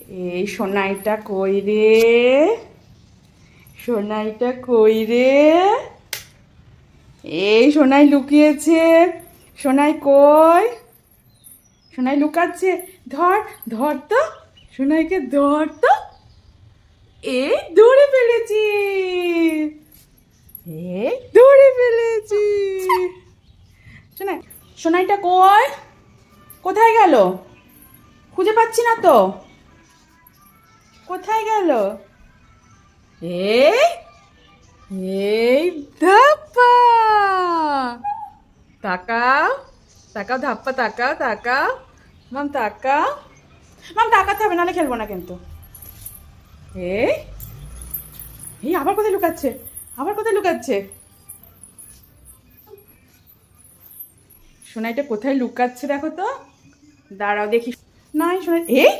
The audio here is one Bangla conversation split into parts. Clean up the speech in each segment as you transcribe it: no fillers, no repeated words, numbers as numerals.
এই সোনাইটা কই রে? সোনাইটা কই রে? এই সোনাই লুকিয়েছে। সোনাই কই? সোনাই লুকাচ্ছে। ধর ধর তো, সোনাইকে ধর তো। এই ধরে ফেলেছি, এই ধরে ফেলেছি। সোনাই, সোনাইটা কই? কোথায় গেল? খুঁজে পাচ্ছি না তো। কোথায় গেল? এই এই ধাপ্পা, তাকাও তাকাও, ধাপ্পা তাকাও তাকাও। মাম তাকাও, মাম তাকাতে হবে, নাহলে খেলবো না কিন্তু। এই এই আবার কোথায় লুকাচ্ছে? আবার কোথায় লুকাচ্ছে? সোনাইটা কোথায় লুকাচ্ছে দেখো তো। দাঁড়াও দেখি। নাই সোনাই। এই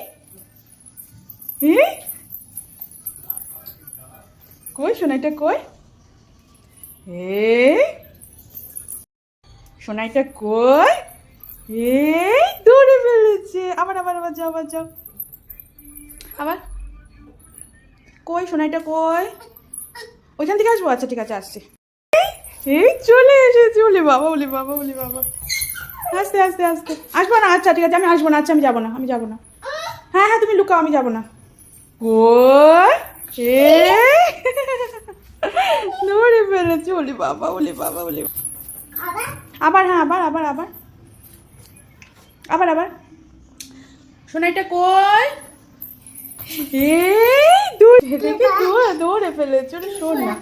এই কই সোনাইটা কই? এই সোনাইটা কই? এই ধরে ফেলেছে। আবার আবার আবার যাও, আবার যাও, আবার। কই সোনাইটা কই? ওইখান থেকে আসবো? আচ্ছা ঠিক আছে, আসছি। এই চলে এসেছি। বলি বাবা, বলি বাবা, বলি বাবা। আস্তে আস্তে আস্তে আসবো না। আচ্ছা ঠিক আছে, আমি আসবো না। আচ্ছা আমি যাবো না, আমি যাবো না। হ্যাঁ হ্যাঁ তুমি লুকাও, আমি যাবো না। কই? এই ধরে ফেলেছি। বলি বাবা, বলি বাবা, বলি। আবার, হ্যাঁ আবার আবার আবার আবার আবার। সোনাইটা কই? এই দেখে দৌড়ে ফেলেছে। ওরে শোন না।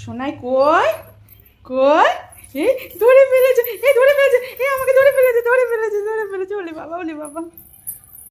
সোনাই কই? কই? এই ধরে ফেলেছে, এই ধরে ফেলেছে, এই আমাকে ধরে ফেলেছে, ধরে ফেলেছে, ধরে ফেলেছে। বলি বাবা, বলি বাবা।